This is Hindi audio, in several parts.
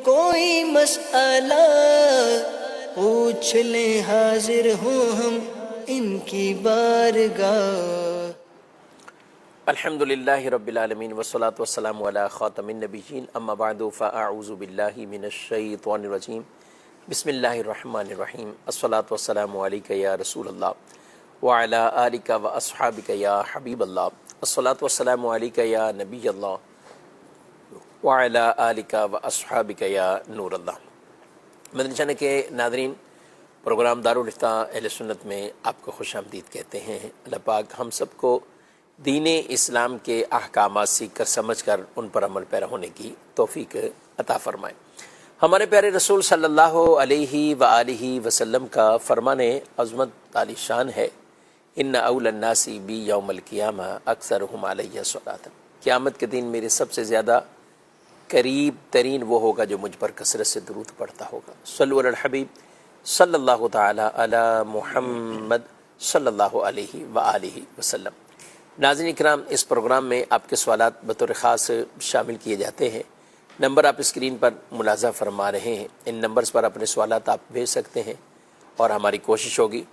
कोई मसला पूछ ले, हाजिर हूँ हम इनकी बारगाह। अल्हम्दुलिल्लाहि रब्बिल आलमीन वस्सलातु वस्सलामु अला खातमिन नबिय्यीन अम्मा बअदु फ़अऊज़ु बिल्लाहि मिनश शैतानिर रजीम बिस्मिल्लाहिर रहमानिर रहीम अस्सलातु वस्सलामु अलैका या रसूलल्लाह व अला आलिका व अस्हाबिका या हबीबल्लाह अस्सलातु वस्सलामु अलैका या नबियल्लाह व अला आलिका व अस्हाबिका या नूरल्लाह। मदनी चैनल के नाज़रीन, प्रोग्राम दारुल इफ्ता अहले सुन्नत में आपको खुशामदीद कहते हैं। अल्लाह पाक हम सबको दीन इस्लाम के अहकामात सीख कर समझ कर उन पर अमल पैरा होने की तौफीक अता फ़रमाए। हमारे प्यारे रसूल सल्लल्लाहु अलैहि व आलिहि वसल्लम का फरमाने अज़मत ताली शान है, इन्ना औलन नासी बी यौमल क़ियामा अक्सरुहुम अलैया सलातन। क़यामत के दिन मेरे सबसे ज़्यादा करीब तरीन वो होगा जो मुझ पर कसरत से दुरूद पढ़ता होगा। सल्लु अलल हबीब सल्लल्लाहु ताला अला मुहम्मद सल्लल्लाहु अलैहि व आलिहि वसल्लम। नाज़रीन इकराम, इस प्रोग्राम में आपके सवालात बतौर ख़ास शामिल किए जाते हैं। नंबर आप स्क्रीन पर मुलाज़ा फरमा रहे हैं, इन नंबर्स पर अपने सवालात आप भेज सकते हैं और हमारी कोशिश होगी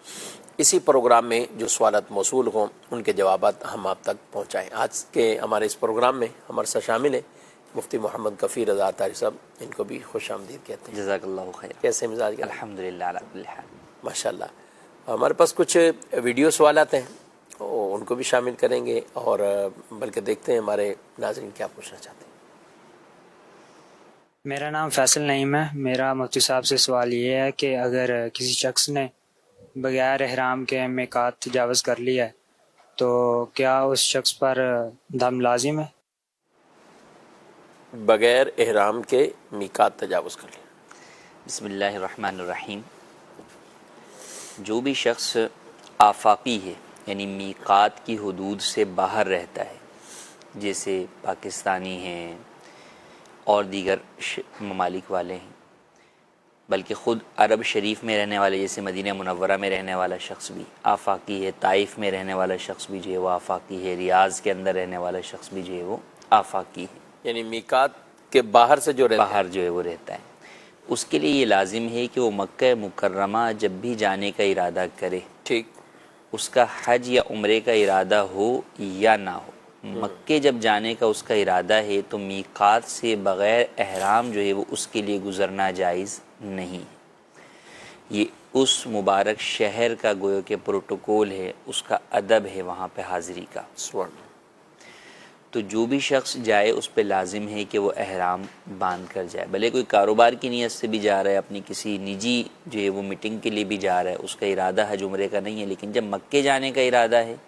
इसी प्रोग्राम में जो सवालात मौसूल हों उनके जवाबात हम आप तक पहुँचाएँ। आज के हमारे इस प्रोग्राम में हमारे साथ शामिल हैं मुफ्ती मोहम्मद कफ़ीर रज़ा तारी साहब, इनको भी खुशामदीद कहते हैं। जज़ाकल्लाहु खैर। कैसे मिजाज? अल्हम्दुलिल्लाह अला कुल्ली हाल। माशाल्लाह। हमारे पास कुछ वीडियो सवालात हैं, उनको भी शामिल करेंगे और बल्कि देखते हैं हमारे नाज़रीन क्या पूछना चाहते हैं। मेरा नाम फैसल नईम है। मेरा मुफ्ती साहब से सवाल ये है कि अगर किसी शख्स ने बगैर एहराम के मीक़ात तजावज़ कर लिया है तो क्या उस शख्स पर दम लाजिम है? बगैर एहराम के मीक़ात तजावुज़ कर लिया। बिस्मिल्लाहिर्रहमानिर्रहीम। जो भी शख्स आफाकी है यानी मीक़ात की हुदूद से बाहर रहता है, जैसे पाकिस्तानी हैं और दीगर ममालिक वाले हैं, बल्कि ख़ुद अरब शरीफ में रहने वाले जैसे मदीना मुनव्वरा में रहने वाला शख्स भी आफाकी है, ताइफ़ में रहने वाला शख्स भी जो है वो आफाकी है, रियाज़ के अंदर रहने वाला शख्स भी जो है वो आफाकी है। यानी मीक़ात के बाहर से जो बाहर जो है वो रहता है, उसके लिए ये लाजिम है कि वो मक्का मुकर्रमा जब भी जाने का इरादा करे, ठीक, उसका हज या उम्रे का इरादा हो या ना हो, मक्के जब जाने का उसका इरादा है तो मीक़ात से बग़ैर एहराम जो है वो उसके लिए गुज़रना जायज़ नहीं है। ये उस मुबारक शहर का गोयो के प्रोटोकॉल है, उसका अदब है वहाँ पे हाज़िरी का। तो जो भी शख्स जाए उस पे लाजिम है कि वो एहराम बांध कर जाए, भले कोई कारोबार की नीयत से भी जा रहा है, अपनी किसी निजी जो है वो मीटिंग के लिए भी जा रहा है, उसका इरादा हज उम्रे का नहीं है, लेकिन जब मक्के जाने का इरादा है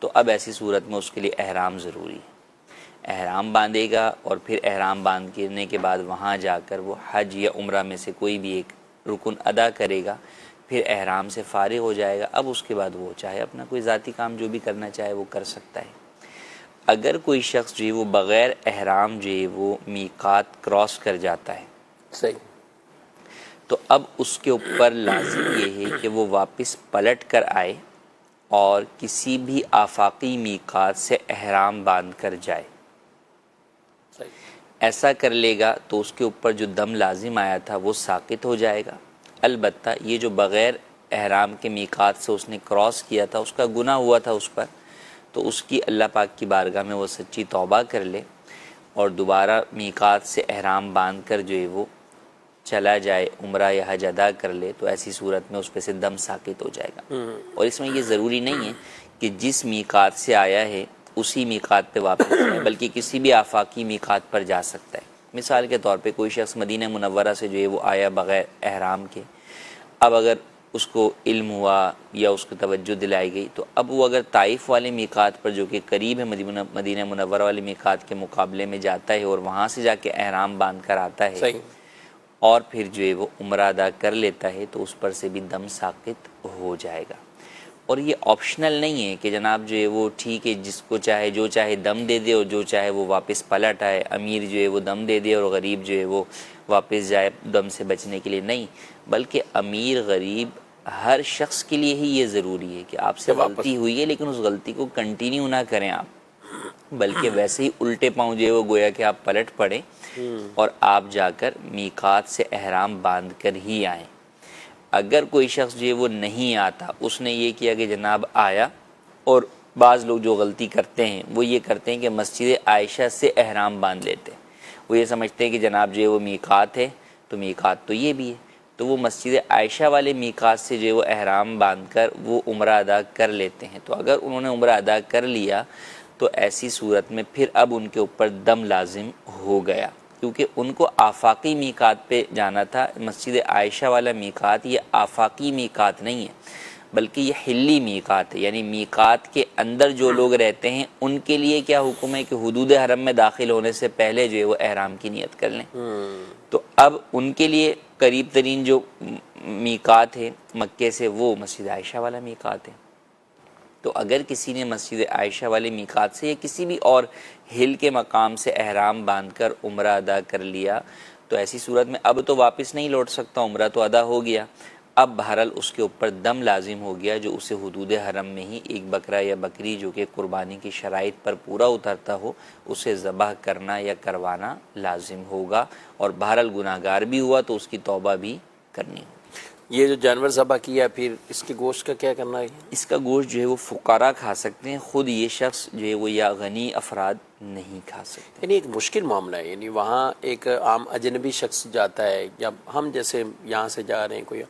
तो अब ऐसी सूरत में उसके लिए एहराम ज़रूरी है। एहराम बांधेगा और फिर एहराम बांधने के बाद वहाँ जाकर वो हज या उम्रा में से कोई भी एक रुकन अदा करेगा, फिर एहराम से फ़ारिग हो जाएगा। अब उसके बाद वो चाहे अपना कोई ज़ाती काम जो भी करना चाहे वो कर सकता है। अगर कोई शख्स जो है वो बग़ैर एहराम जो है वो मीक़ात क्रॉस कर जाता है, सही, तो अब उसके ऊपर लाजिम ये है कि वो वापस पलट कर आए और किसी भी आफाकी मीक़ात से एहराम बांध कर जाए। सही। ऐसा कर लेगा तो उसके ऊपर जो दम लाजिम आया था वो साक़ित हो जाएगा। अलबत्ता ये जो बग़ैर एहराम के मीक़ात से उसने क्रॉस किया था, उसका गुनाह हुआ था उस पर, तो उसकी अल्लाह पाक की बारगाह में वो सच्ची तौबा कर ले और दोबारा मीक़ात से एहराम बांध कर जो है वो चला जाए, उम्रा या हज अदा कर ले, तो ऐसी सूरत में उस पर से दम साक़ित हो जाएगा। और इसमें ये ज़रूरी नहीं है कि जिस मीक़ात से आया है उसी मीक़ात पे वापस जाए, बल्कि किसी भी आफाकी मीक़ात पर जा सकता है। मिसाल के तौर पे कोई शख्स मदीना मुनव्वरा से जो है वो आया बग़ैर एहराम के, अब अगर उसको इल्म हुआ या उसको तवज्जो दिलाई गई तो अब वो अगर ताइफ़ वाले मीक़ात पर जो कि करीब है मदीना मुनव्वरा वाले मीक़ात के मुकाबले में जाता है और वहाँ से जाके एहराम बांध कर आता है, सही, और फिर जो है वो उम्रा अदा कर लेता है, तो उस पर से भी दम साक़ित हो जाएगा। और ये ऑप्शनल नहीं है कि जनाब जो है वो ठीक है, जिसको चाहे जो चाहे दम दे दे और जो चाहे वो वापस पलट आए, अमीर जो है वो दम दे दे और गरीब जो है वो वापस जाए दम से बचने के लिए, नहीं, बल्कि अमीर गरीब हर शख्स के लिए ही ये ज़रूरी है कि आपसे गलती हुई है लेकिन उस गलती को कंटिन्यू ना करें आप, बल्कि वैसे ही उल्टे पाँव जो है वो गोया कि आप पलट पड़े और आप जाकर मीकात से एहराम बांध कर ही आएँ। अगर कोई शख्स जो है वो नहीं आता, उसने ये किया कि जनाब आया, और बाज़ लोग जो गलती करते हैं वो ये करते हैं कि मस्जिद आयशा से एहराम बांध लेते हैं। वो ये समझते हैं कि जनाब जो है वो मीकात है, तो मीकात तो ये भी है, तो वो मस्जिद आयशा वाले मीकात से जो है वो एहराम बांध कर वो उम्रा अदा कर लेते हैं। तो अगर उन्होंने उम्रा अदा कर लिया तो ऐसी सूरत में फिर अब उनके ऊपर दम लाजिम हो गया, क्योंकि उनको आफाकी मीकात पे जाना था। मस्जिद आयशा वाला मीकात ये आफाकी मीकात नहीं है, बल्कि ये हिल्ली मीकात है, यानी मीकात के अंदर जो लोग रहते हैं उनके लिए क्या हुक्म है कि हुदूद हरम में दाखिल होने से पहले जो है वो एहराम की नियत कर लें। तो अब उनके लिए करीब तरीन जो मीकात है मक्के से वो मस्जिद आयशा वाला मीकात है। तो अगर किसी ने मस्जिद आयशा वाले मीकात से या किसी भी और हिल के मकाम से एहराम बांधकर उम्रा अदा कर लिया, तो ऐसी सूरत में अब तो वापस नहीं लौट सकता, उम्रा तो अदा हो गया। अब बहरहाल उसके ऊपर दम लाजिम हो गया, जो उसे हुदूद हरम में ही एक बकरा या बकरी जो कि कुर्बानी की शराइत पर पूरा उतरता हो उसे ज़बह करना या करवाना लाजिम होगा, और बहरहाल गुनाहगार भी हुआ तो उसकी तौबा भी करनी होगी। ये जो जानवर ज़बह किया फिर इसके गोश्त का क्या करना है? इसका गोश्त जो है वो फुकारा खा सकते हैं, ख़ुद ये शख्स जो है वो या गनी अफराद नहीं खा सकते। यानी एक मुश्किल मामला है, यानी वहाँ एक आम अजनबी शख्स जाता है या हम जैसे यहाँ से जा रहे हैं कोई,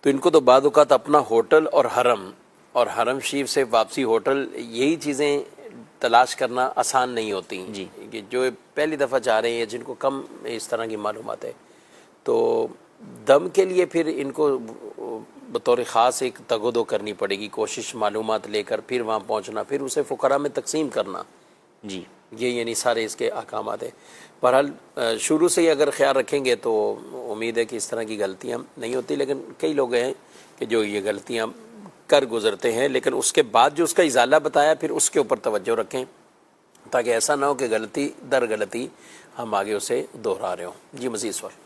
तो इनको तो बाद औक़ात अपना होटल और हरम शरीफ से वापसी होटल, यही चीज़ें तलाश करना आसान नहीं होती जी। कि जो पहली दफ़ा जा रहे हैं जिनको कम इस तरह की मालूमात है, तो दम के लिए फिर इनको बतौर ख़ास एक तगोदो करनी पड़ेगी, कोशिश मालूमात लेकर फिर वहाँ पहुँचना, फिर उसे फ़ुकरा में तकसीम करना। जी, ये यानी सारे इसके अहकामात हैं। बहरहाल शुरू से ही अगर ख्याल रखेंगे तो उम्मीद है कि इस तरह की गलतियाँ नहीं होती, लेकिन कई लोग हैं कि जो ये गलतियाँ कर गुज़रते हैं, लेकिन उसके बाद जो उसका इजाला बताया फिर उसके ऊपर तवज्जो रखें, ताकि ऐसा ना हो कि गलती दर गलती हम आगे उसे दोहरा रहे हों। जी, मज़ीद सवाल।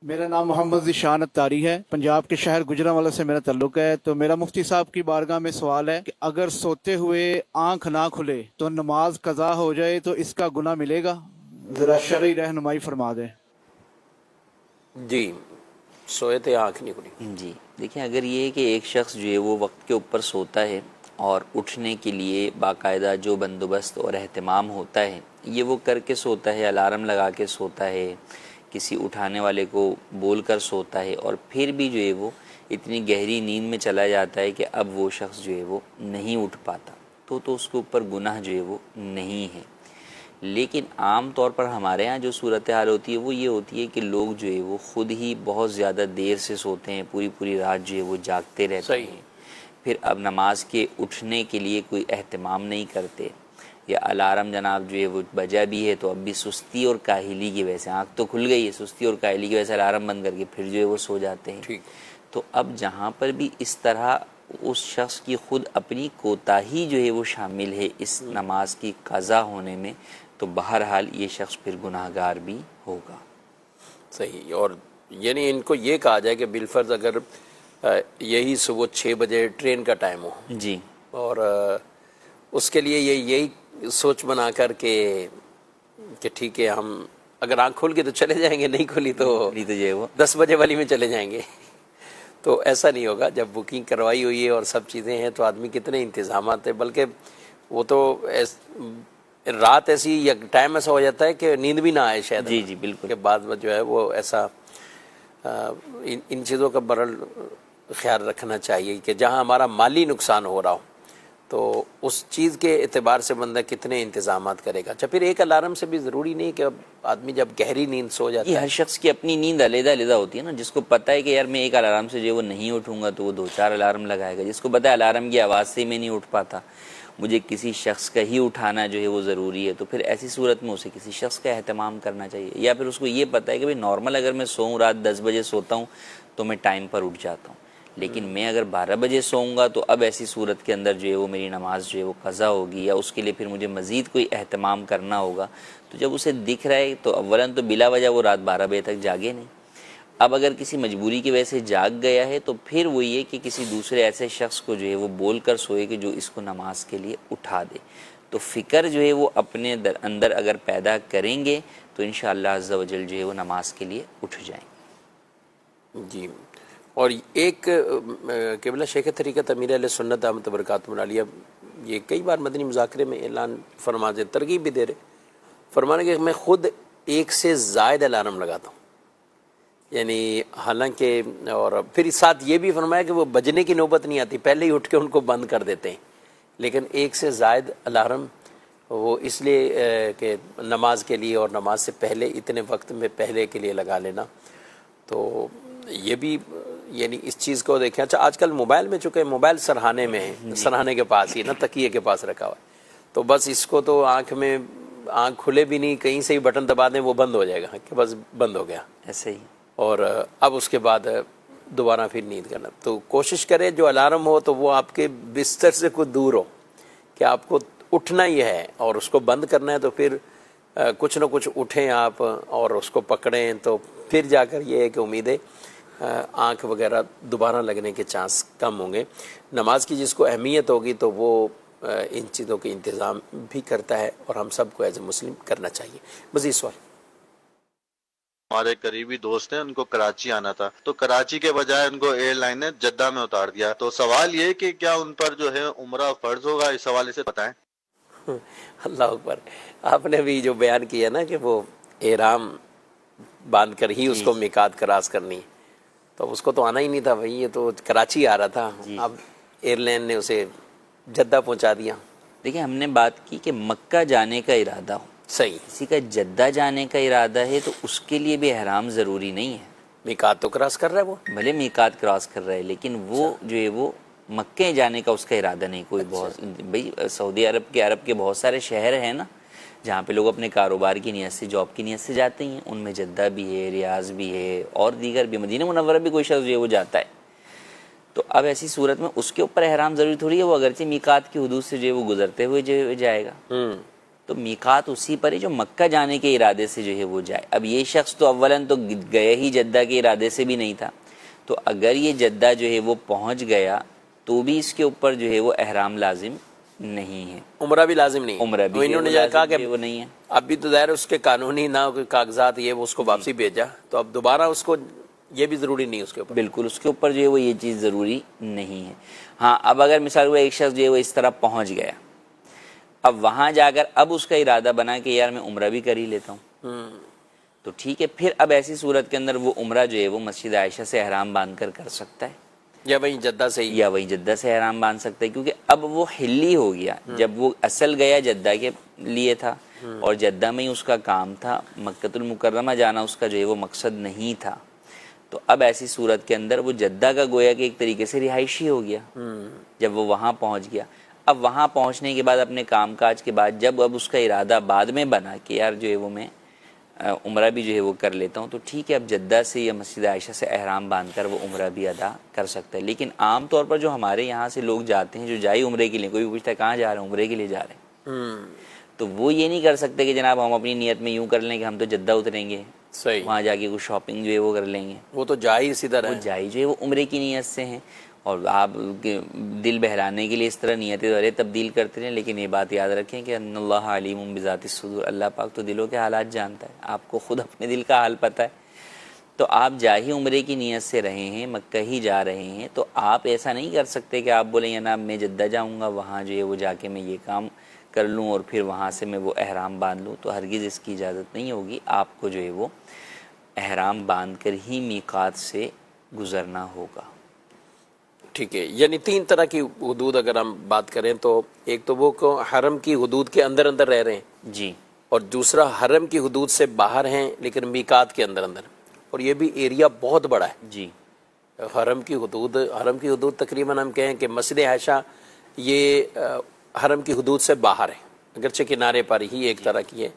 मेरा नाम मोहम्मद ज़िशान अत्तारी है, पंजाब के शहर गुजरांवाला से मेरा ताल्लुक है। तो मेरा मुफ्ती साहब की बारगाह में सवाल है कि अगर सोते हुए आंख ना खुले तो नमाज कज़ा हो जाए तो इसका गुनाह मिलेगा? ज़रा शरई रहनुमाई फरमा दें। जी, सोए थे आँख नहीं खुली। जी देखिए, अगर ये है कि एक शख्स जो है वो वक्त के ऊपर सोता है और उठने के लिए बाकायदा जो बंदोबस्त और अहतमाम होता है ये वो करके सोता है, अलार्म लगा के सोता है, किसी उठाने वाले को बोल कर सोता है, और फिर भी जो है वो इतनी गहरी नींद में चला जाता है कि अब वो शख्स जो है वो नहीं उठ पाता, तो उसके ऊपर गुनाह जो है वो नहीं है। लेकिन आम तौर पर हमारे यहाँ जो सूरत हाल होती है वो ये होती है कि लोग जो है वो ख़ुद ही बहुत ज़्यादा देर से सोते हैं, पूरी पूरी रात जो है वो जागते रहते हैं, फिर अब नमाज के उठने के लिए कोई एहतमाम नहीं करते, या अलार्म जनाब जो है वो बजा भी है तो अब भी सुस्ती और काहिली की वजह से, आँख तो खुल गई है, सुस्ती और काहिली की वजह से अलार्म बंद करके फिर जो है वो सो जाते हैं। ठीक। तो अब जहाँ पर भी इस तरह उस शख्स की ख़ुद अपनी कोताही जो है वो शामिल है इस नमाज की क़ज़ा होने में, तो बहरहाल ये शख्स फिर गुनाहगार भी होगा। सही। और यानी इनको ये कहा जाए कि बिलफर्ज अगर यही सुबह 6 बजे ट्रेन का टाइम हो जी, और उसके लिए यही सोच बना कर कि ठीक है हम अगर आँख खुल गई तो चले जाएंगे, नहीं खुली तो जो है वो 10 बजे वाली में चले जाएंगे, तो ऐसा नहीं होगा। जब बुकिंग करवाई हुई है और सब चीज़ें हैं तो आदमी कितने इंतज़ामात है, बल्कि वो तो रात ऐसी या टाइम ऐसा हो जाता है कि नींद भी ना आए शायद। जी जी बिल्कुल। के बाद में जो है वो ऐसा इन चीज़ों का बरल ख्याल रखना चाहिए कि जहाँ हमारा माली नुकसान हो रहा हो तो उस चीज़ के एतबार से बंदा कितने इंतजामात करेगा। अच्छा, फिर एक अलार्म से भी ज़रूरी नहीं कि अब आदमी जब गहरी नींद सो जाता है, हर शख्स की अपनी नींद अलग-अलग होती है ना। जिसको पता है कि यार मैं एक अलार्म से जो है वो नहीं उठूंगा तो वो 2-4 अलार्म लगाएगा। जिसको पता है अलार्म की आवाज़ से ही मैं नहीं उठ पाता, मुझे किसी शख्स का ही उठाना जो है वो ज़रूरी है, तो फिर ऐसी सूरत में उसे किसी शख्स का एहतमाम करना चाहिए। या फिर उसको ये पता है कि भाई नॉर्मल अगर मैं सोऊं रात 10 बजे सोता हूँ तो मैं टाइम पर उठ जाता हूँ, लेकिन मैं अगर 12 बजे सोऊंगा तो अब ऐसी सूरत के अंदर जो है वो मेरी नमाज जो है वो क़ज़ा होगी, या उसके लिए फिर मुझे मज़ीद कोई एहतमाम करना होगा। तो जब उसे दिख रहा है तो अव्वलन तो बिला वजह वो रात 12 बजे तक जागे नहीं, अब अगर किसी मजबूरी की वजह से जाग गया है तो फिर वो ये कि किसी दूसरे ऐसे शख्स को जो है वो बोल कर सोए कि जो इसको नमाज के लिए उठा दे। तो फ़िक्र जो है वो अपने अंदर अगर पैदा करेंगे तो इंशाअल्लाह अज़्ज़ा वजल जो है वो नमाज के लिए उठ जाएंगे। जी। और एक क़िबला शेख तरीक़त अमीर अहले सुन्नत अहमद बरकातुहु अलैह ये कई बार मदनी मुज़ाकरे में ऐलान फरमा दे, तरगीब भी दे रहे, फरमाने कि मैं ख़ुद एक से ज़ायद अलार्म लगाता हूँ, यानी हालांकि, और फिर साथ ये भी फरमाया कि वो बजने की नौबत नहीं आती, पहले ही उठ के उनको बंद कर देते हैं, लेकिन एक से ज़ायद अलार्म वो इसलिए कि नमाज के लिए और नमाज से पहले इतने वक्त में पहले के लिए लगा लेना। तो ये भी यानी इस चीज़ को देखें। अच्छा, आजकल मोबाइल में चूँकि मोबाइल सरहाने में है, सरहाने के पास ही ना, तकिए के पास रखा हुआ है, तो बस इसको तो आँख खुले भी नहीं, कहीं से ही बटन दबा दें वो बंद हो जाएगा कि बस बंद हो गया ऐसे ही। और अब उसके बाद दोबारा फिर नींद करना। तो कोशिश करें जो अलार्म हो तो वो आपके बिस्तर से कुछ दूर हो, कि आपको उठना ही है और उसको बंद करना है, तो फिर कुछ न कुछ उठें आप और उसको पकड़ें, तो फिर जाकर ये है कि उम्मीदें आँख वगैरह दोबारा लगने के चांस कम होंगे। नमाज की जिसको अहमियत होगी तो वो इन चीज़ों के इंतज़ाम भी करता है और हम सबको एज ए मुस्लिम करना चाहिए। मज़ीद सवाल। हमारे करीबी दोस्त हैं, उनको कराची आना था, तो कराची के बजाय उनको एयरलाइन ने जद्दा में उतार दिया। तो सवाल ये कि क्या उन पर जो है उम्रा फर्ज होगा, इस हवाले से बताएं। अल्लाह अकबर। आपने भी जो बयान किया ना कि वो एहराम बांध कर ही उसको मिकात क्रॉस करनी, तो उसको तो आना ही नहीं था भाई, ये तो कराची आ रहा था, अब एयरलाइन ने उसे जद्दा पहुंचा दिया। देखिए, हमने बात की कि मक्का जाने का इरादा हो, सही, किसी का जद्दा जाने का इरादा है तो उसके लिए भी एहराम ज़रूरी नहीं है। मीकात तो क्रॉस कर रहा है, वो भले मीकात क्रॉस कर रहा है, लेकिन वो जो है वो मक्के जाने का उसका इरादा नहीं। कोई बहुत भाई सऊदी अरब के बहुत सारे शहर हैं ना जहाँ पे लोग अपने कारोबार की नीयत से, जॉब की नीयत से जाते हैं, उनमें जद्दा भी है, रियाज भी है और दीगर भी, मदीना मुनव्वरा भी कोई शख्स जो है वो जाता है। तो अब ऐसी सूरत में उसके ऊपर एहराम ज़रूरी थोड़ी है, वो अगरचे मीकात की हुदूद से जो है वो गुजरते हुए जो जाएगा। तो मीकात उसी पर है जो मक्का जाने के इरादे से जो है वो जाए। अब ये शख्स तो अव्वलन तो गए ही जद्दा के इरादे से भी नहीं था, तो अगर ये जद्दा जो है वो पहुंच गया तो भी इसके ऊपर जो है वो एहराम लाजिम नहीं है, उम्रा भी लाजिम नहीं, उम्रा भी इन्होंने कहा कि वो नहीं है। अभी तो दायर उसके कानूनी ना कागजात ये वो उसको वापसी भेजा, तो अब दोबारा उसको ये भी ज़रूरी नहीं उसके ऊपर, बिल्कुल उसके ऊपर जो है वो ये चीज़ ज़रूरी नहीं है। हाँ, अब अगर मिसाल हुआ एक शख्स जो है वो इस तरह पहुँच गया, अब वहाँ जाकर अब उसका इरादा बना कि यार मैं उम्रा भी कर ही लेता हूँ, तो ठीक है, फिर अब ऐसी सूरत के अंदर वो उम्रा जो है वो मस्जिद आयशा से एहराम बांध कर सकता है, या वहीं जद्दा से ही, या वहीं जद्दा से एहराम बांध सकता है, क्योंकि अब वो हिल्ली हो गया। जब वो असल गया जद्दा के लिए था और जद्दा में ही उसका काम था, मक्कतुल मुकर्रमा जाना उसका जो है वो मकसद नहीं था, तो अब ऐसी सूरत के अंदर वो जद्दा का गोया कि एक तरीके से रिहायशी हो गया जब वो वहाँ पहुँच गया। अब वहाँ पहुँचने के बाद अपने कामकाज के बाद जब अब उसका इरादा बाद में बना कि यार जो है वो मैं उम्रा भी जो है वो कर लेता हूँ, तो ठीक है, अब जद्दा से या मस्जिद आयशा से एहराम बांधकर वो उम्रा भी अदा कर सकता है। लेकिन आम तौर पर जो हमारे यहाँ से लोग जाते हैं, जो जाए उम्रे के लिए, कोई भी पूछता है कहाँ जा रहे हैं, उम्रे के लिए जा रहे हैं, तो वो ये नहीं कर सकते कि जनाब हम अपनी नीयत में यूँ कर लें कि हम तो जद्दा उतरेंगे, सही, वहाँ जाके कुछ शॉपिंग जो है वो कर लेंगे, वो तो जा ही सीधा वो जाई जो है वो उम्रे की नीयत से हैं। और आप दिल बहलाने के लिए इस तरह नीयतें तब्दील करते रहें, लेकिन ये बात याद रखें कि अन्नल्लाह अलीमुम बिज़ातिस सुदूर, अल्लाह पाक तो दिलों के हालात जानता है, आपको खुद अपने दिल का हाल पता है। तो आप जा ही उम्रे की नीयत से रहे हैं, मक्का ही जा रहे हैं, तो आप ऐसा नहीं कर सकते कि आप बोलें ना मैं जद्दा जाऊँगा, वहाँ जो है वो जाके मैं ये काम कर लूँ और फिर वहाँ से मैं वो एहराम बांध लूँ, तो हरगिज़ इसकी इजाज़त नहीं होगी। आपको जो है वो एहराम बांध कर ही मीकात से गुज़रना होगा। ठीक है, यानी तीन तरह की हुदूद अगर हम बात करें तो एक तो वो को हरम की हुदूद के अंदर अंदर रह रहे हैं जी, और दूसरा हरम की हुदूद से बाहर हैं लेकिन मीकात के अंदर अंदर, और ये भी एरिया बहुत बड़ा है जी। हरम की हुदूद तकरीबन हम कहें कि मस्जिद आयशा ये हरम की हुदूद से बाहर है, अगरचे किनारे पर ही एक तरह की है,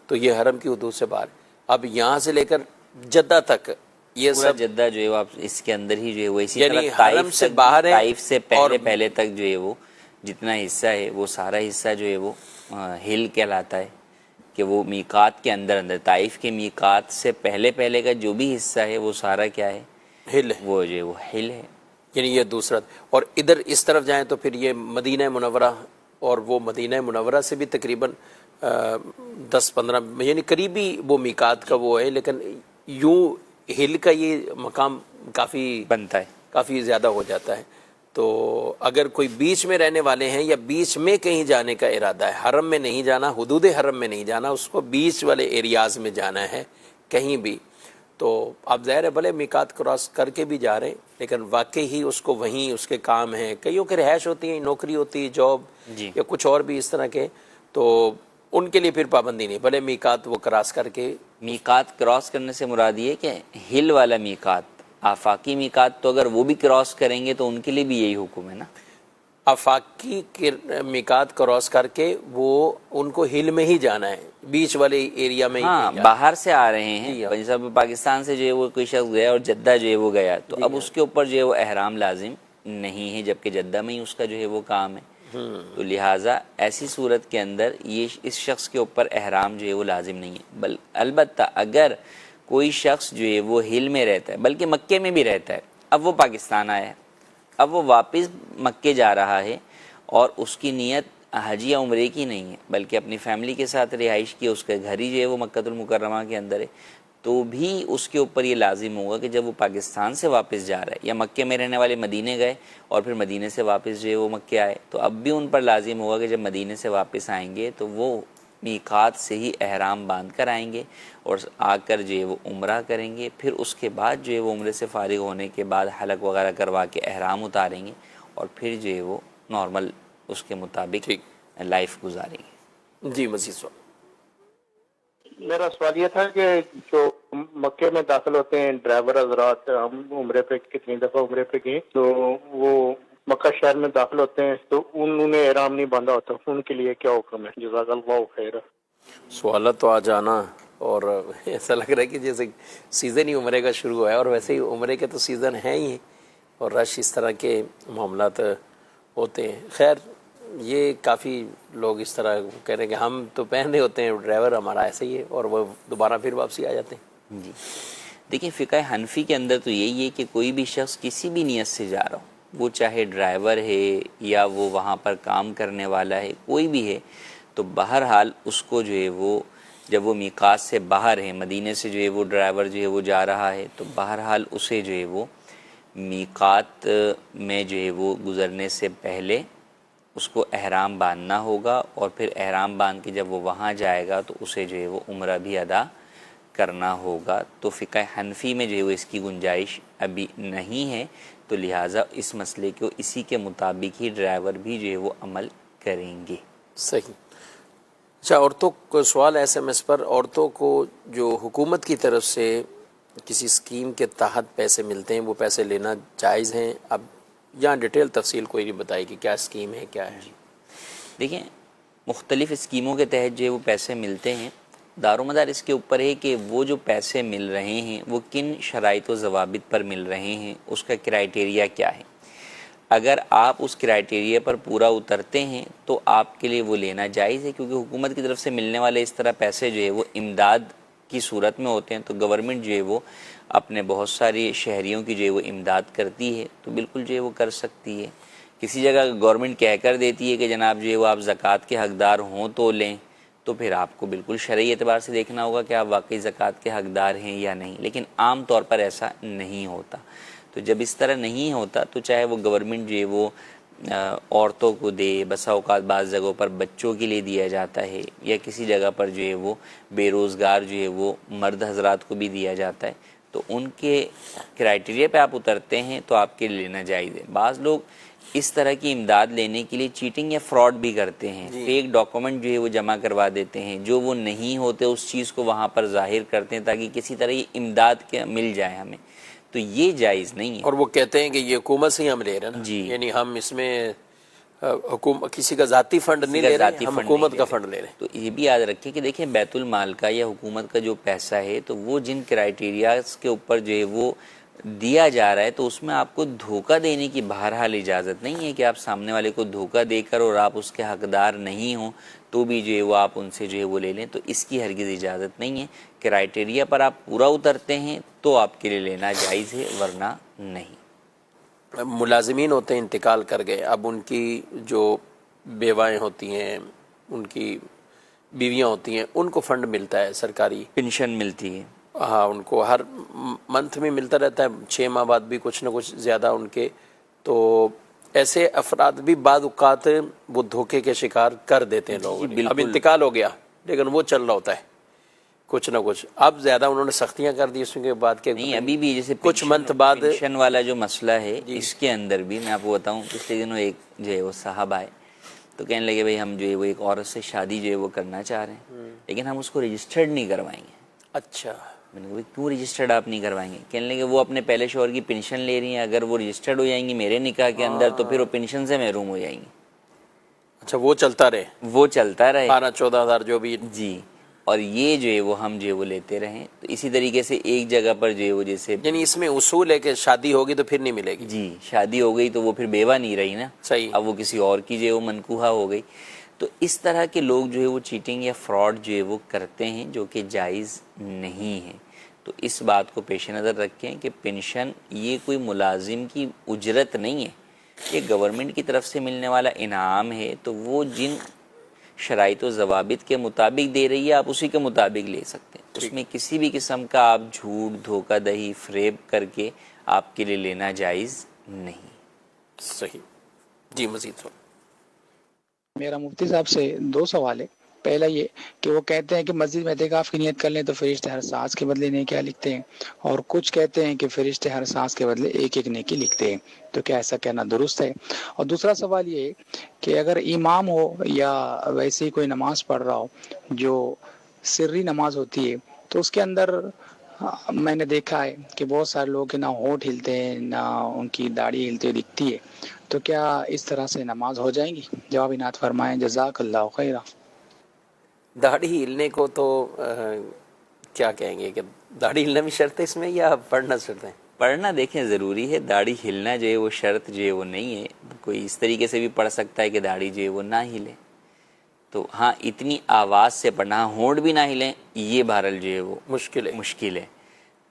तो ये हरम की हुदूद से बाहर। अब यहाँ से लेकर जद्दा तक ये सब जद्दा जो है वो आप इसके अंदर ही जो है वो इसी यानी तरह हरम से बाहर है, ताइफ से पहले तक जो है वो जितना हिस्सा है वो सारा हिस्सा जो है वो हिल कहलाता है, कि वो मीकात के अंदर अंदर, ताइफ के मीकात से पहले पहले का जो भी हिस्सा है वो सारा क्या है, हिल है, वो जो वो हिल है। यानी ये दूसरा। और इधर इस तरफ जाएं तो फिर ये मदीना मुनव्वरा, और वो मदीना मुनव्वरा से भी तकरीबन 10-15 यानी करीबी वो मीकात का वो है, लेकिन यूं हिल का ये मकाम काफ़ी बनता है, काफ़ी ज़्यादा हो जाता है। तो अगर कोई बीच में रहने वाले हैं या बीच में कहीं जाने का इरादा है, हरम में नहीं जाना, हुदूद हरम में नहीं जाना, उसको बीच वाले एरियाज़ में जाना है कहीं भी, तो आप ज़ाहिर है भले मीकात क्रॉस करके भी जा रहे हैं, लेकिन वाकई ही उसको वहीं उसके काम हैं, कईयों की रिहाइश होती है, नौकरी होती है, जॉब या कुछ और भी इस तरह के, तो उनके लिए फिर पाबंदी नहीं, भले मीकात वो क्रॉस करके। मीकात क्रॉस करने से मुराद ये कि हिल वाला मीकात, आफाकी मीकात तो अगर वो भी क्रॉस करेंगे तो उनके लिए भी यही हुक्म है ना। आफाकी के मीकात क्रॉस करके वो उनको हिल में ही जाना है, बीच वाले एरिया में हाँ, ही बाहर से आ रहे हैं, जैसे पाकिस्तान से जो है वो कोई शख्स गया और जद्दा जो है वो गया, तो अब उसके ऊपर जो है वो अहराम लाजिम नहीं है, जबकि जद्दा में ही उसका जो है वो काम है। तो लिहाजा ऐसी सूरत के अंदर ये इस शख्स के ऊपर अहराम जो है वो लाजिम नहीं है। अलबत्ता अगर कोई शख्स जो है वो हिल में रहता है, बल्कि मक्के में भी रहता है, अब वो पाकिस्तान आया है, अब वो वापस मक्के जा रहा है और उसकी नीयत हज या उम्रे की नहीं है, बल्कि अपनी फैमिली के साथ रिहाइश की, उसका घर ही जो है वो मक्कतुल मुकर्रमा के अंदर है, तो भी उसके ऊपर ये लाजिम होगा कि जब वो पाकिस्तान से वापस जा रहा है, या मक्के में रहने वाले मदीने गए और फिर मदीने से वापस जो है वो मक्के आए, तो अब भी उन पर लाजिम होगा कि जब मदीने से वापस आएंगे तो वो मीकात से ही अहराम बांध कर आएंगे और आकर जो है वो उम्रा करेंगे, फिर उसके बाद जो है वो उम्रे से फारिग होने के बाद हलक वगैरह करवा के अहराम उतारेंगे और फिर जो है वो नॉर्मल उसके मुताबिक लाइफ गुजारेंगे। जी मजीद सवाल। मेरा सवाल ये था कि जो मक्के में दाखिल होते हैं ड्राइवर हजरात, हम उम्रे पे कितनी दफा उम्रे पे गए, तो वो मक्का शहर में दाखिल होते हैं तो उन्होंने एहराम नहीं बांधा होता, उनके लिए क्या हुक्म है? जज़ाकल्लाह खैर। सवाल तो आ जाना, और ऐसा लग रहा है कि जैसे सीज़न ही उम्रे का शुरू हुआ है, और वैसे ही उम्रे के तो सीज़न है ही, और रश इस तरह के मामलात होते हैं। खैर ये काफ़ी लोग इस तरह कह रहे हैं कि हम तो पहने होते हैं, ड्राइवर हमारा ऐसे ही है, और वो दोबारा फिर वापसी आ जाते हैं। जी देखिए, फ़िक़्ह हनफी के अंदर तो यही है कि कोई भी शख्स किसी भी नियत से जा रहा हो, वो चाहे ड्राइवर है या वो वहाँ पर काम करने वाला है, कोई भी है, तो बहरहाल उसको जो है वो जब वो मीकात से बाहर है, मदीने से जो है वो ड्राइवर जो है वो जा रहा है, तो बहरहाल उसे जो है वो मीकात में जो है वो गुज़रने से पहले उसको अहराम बांधना होगा, और फिर अहराम बांध के जब वो वहाँ जाएगा तो उसे जो है वो उम्रा भी अदा करना होगा। तो फ़िक़्ह हनफी में जो है वो इसकी गुंजाइश अभी नहीं है, तो लिहाजा इस मसले को इसी के मुताबिक ही ड्राइवर भी जो है वो अमल करेंगे। सही। अच्छा, औरतों को सवाल SMS पर, औरतों को जो हुकूमत की तरफ से किसी स्कीम के तहत पैसे मिलते हैं, वो पैसे लेना जायज़ हैं? अब यहाँ डिटेल तफसील कोई नहीं बताई कि क्या स्कीम है, क्या है। देखिए, मुख्तलिफ़ स्कीमों के तहत जो है वो पैसे मिलते हैं, दारोमदार इसके ऊपर है कि वो जो पैसे मिल रहे हैं वो किन शराइत व ज़वाबित पर मिल रहे हैं, उसका क्राइटेरिया क्या है। अगर आप उस क्राइटेरिया पर पूरा उतरते हैं तो आपके लिए वो लेना जायज़ है, क्योंकि हुकूमत की तरफ से मिलने वाले इस तरह पैसे जो है वो इमदाद की सूरत में होते हैं, तो गवर्नमेंट जो है वो अपने बहुत सारी शहरियों की जो है वो इमदाद करती है, तो बिल्कुल जो है वो कर सकती है। किसी जगह गवर्नमेंट कह कर देती है कि जनाब जो है वो आप ज़कात के हकदार हों तो लें, तो फिर आपको बिल्कुल शरई एतबार से देखना होगा कि आप वाकई ज़कात के हकदार हैं या नहीं, लेकिन आम तौर पर ऐसा नहीं होता। तो जब इस तरह नहीं होता तो चाहे वो गवर्नमेंट जो है वो औरतों को दे, बसा औकात बाज़ जगहों पर बच्चों के लिए दिया जाता है, या किसी जगह पर जो है वो बेरोज़गार जो है वो मर्द हजरात को भी दिया जाता है, तो उनके क्राइटेरिया पे आप उतरते हैं तो आपके लिए लेना जायज़ है। बाज़ लोग इस तरह की इमदाद लेने के लिए चीटिंग या फ्रॉड भी करते हैं, फेक डॉक्यूमेंट जो है वो जमा करवा देते हैं, जो वो नहीं होते उस चीज़ को वहाँ पर जाहिर करते हैं ताकि किसी तरह ये इमदाद के मिल जाए हमें, तो ये जायज़ नहीं है। और वो कहते हैं कि ये हुकूमत से ही हम ले रहे हैं ना जी, यानी हम इसमें किसी का ज़ाती फंड नहीं ले रहे, हम हुकूमत का फंड ले रहे हैं। तो ये भी याद रखिए कि देखिए, बैतुल माल का या हुकूमत का जो पैसा है, तो वो जिन क्राइटेरियाज के ऊपर जो है वो दिया जा रहा है, तो उसमें आपको धोखा देने की बहरहाल इजाज़त नहीं है कि आप सामने वाले को धोखा देकर और आप उसके हकदार नहीं हों तो भी जो है वो आप उनसे जो है वो ले लें। तो इसकी हरगिज़ इजाज़त नहीं है। क्राइटेरिया पर आप पूरा उतरते हैं तो आपके लिए लेना जायज़ है, वरना नहीं। मुलाजिमीन होते हैं, इंतकाल कर गए, अब उनकी जो बेवाएँ होती हैं, उनकी बीवियाँ होती हैं, उनको फ़ंड मिलता है, सरकारी पेंशन मिलती है। हाँ, उनको हर मंथ में मिलता रहता है, 6 माह बाद भी कुछ ना कुछ ज़्यादा उनके। तो ऐसे अफराद भी बाद औक़ात वो धोखे के शिकार कर देते हैं लोग। अब इंतकाल हो गया लेकिन वो चल रहा होता है कुछ ना कुछ। अब ज़्यादा उन्होंने सख्तियाँ कर दी उसके बाद के नहीं, अभी भी जैसे कुछ मंथ बाद पेंशन वाला जो मसला है, इसके अंदर भी मैं आपको बताऊं, पिछले दिनों एक जो है वो साहब आए तो कहने लगे भाई हम जो है वो एक औरत से शादी जो है वो करना चाह रहे हैं, लेकिन हम उसको रजिस्टर्ड नहीं करवाएंगे। अच्छा, मैंने कहा भाई क्यों रजिस्टर्ड आप नहीं करवाएंगे? कहने लगे वो अपने पहले शौहर की पेंशन ले रही हैं, अगर वो रजिस्टर्ड हो जाएंगी मेरे निकाह के अंदर तो फिर वो पेंशन से महरूम हो जाएंगी। अच्छा, वो चलता रहे, वो चलता रहे 12-14 हज़ार जो भी जी। और ये जो है वो हम जो है वो लेते रहें। तो इसी तरीके से एक जगह पर जो है वो जैसे यानी इसमें उसूल है कि शादी होगी तो फिर नहीं मिलेगी। जी, शादी हो गई तो वो फिर बेवा नहीं रही ना, सही। अब वो किसी और की जो है वो मनकूहा हो गई। तो इस तरह के लोग जो है वो चीटिंग या फ्रॉड जो है वो करते हैं, जो कि जायज़ नहीं है। तो इस बात को पेश नज़र रखें कि पेंशन ये कोई मुलाजिम की उजरत नहीं है, ये गवर्नमेंट की तरफ से मिलने वाला इनाम है। तो वो जिन शराइत व ज़वाबित के मुताबिक दे रही है आप उसी के मुताबिक ले सकते हैं। उसमें किसी भी किस्म का आप झूठ, धोखाधड़ी, फ्रेब करके आपके लिए लेना जायज़ नहीं। सही जी, मज़ीद हो। मेरा मुफ्ती साहब से 2 सवाल है। पहला ये कि वो कहते हैं कि मस्जिद में एतिकाफ की नियत कर लें तो फरिश्ते हर सांस के बदले नेकियां लिखते हैं, और कुछ कहते हैं कि फरिश्ते हर सांस के बदले एक एक नेकी लिखते हैं। तो क्या ऐसा कहना दुरुस्त है? और दूसरा सवाल ये है कि अगर इमाम हो या वैसे ही कोई नमाज पढ़ रहा हो जो सिर्री नमाज होती है, तो उसके अंदर मैंने देखा है कि बहुत सारे लोग के ना होंठ हिलते हैं ना उनकी दाढ़ी हिलती हुई दिखती है। तो क्या इस तरह से नमाज हो जाएंगी? जवाब इनात फरमाएं। जज़ाकल्लाहु खैरा। दाढ़ी हिलने को तो क्या कहेंगे कि दाढ़ी हिलना भी शर्त है इसमें या पढ़ना शर्त है? पढ़ना देखें ज़रूरी है, दाढ़ी हिलना जो है वो शर्त जो है वो नहीं है। कोई इस तरीके से भी पढ़ सकता है कि दाढ़ी जो है वो ना हिले। तो हाँ, इतनी आवाज़ से पढ़ना, होंठ भी ना हिलें, ये बहरहाल जो है वो मुश्किल है।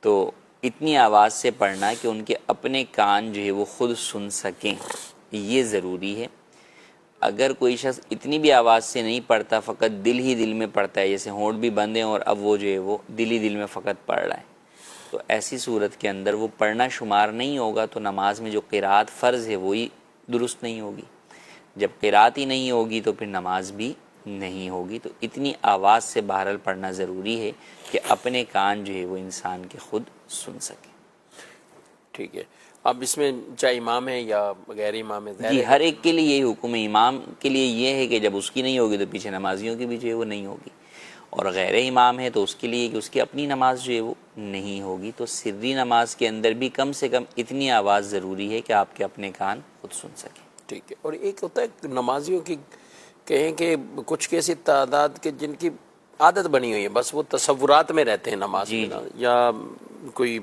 तो इतनी आवाज़ से पढ़ना कि उनके अपने कान जो है वो ख़ुद सुन सकें, ये ज़रूरी है। अगर कोई शख्स इतनी भी आवाज़ से नहीं पढ़ता, फ़कत दिल ही दिल में पढ़ता है, जैसे होंठ भी बंद हैं और अब वो जो है वो दिल ही दिल में फ़कत पढ़ रहा है, तो ऐसी सूरत के अंदर वो पढ़ना शुमार नहीं होगा। तो नमाज में जो क़िरात फ़र्ज़ है वही दुरुस्त नहीं होगी। जब क़िरात ही नहीं होगी तो फिर नमाज भी नहीं होगी। तो इतनी आवाज़ से बहरहाल पढ़ना ज़रूरी है कि अपने कान जो है वो इंसान के ख़ुद सुन सके। ठीक है। अब इसमें चाहे इमाम है या गैर इमाम है, जी, हर एक के लिए यही हुक्म है। इमाम के लिए ये है कि जब उसकी नहीं होगी तो पीछे नमाजियों की भी जो है वो नहीं होगी, और गैर इमाम है तो उसके लिए कि उसकी अपनी नमाज जो है वो नहीं होगी। तो सिर्री नमाज के अंदर भी कम से कम इतनी आवाज़ ज़रूरी है कि आपके अपने कान खुद सुन सकें। ठीक है। और एक होता है नमाजियों की, कहें कि कुछ कैसी तादाद के जिनकी आदत बनी हुई है, बस वो तसव्वुरात में रहते हैं नमाज में, या कोई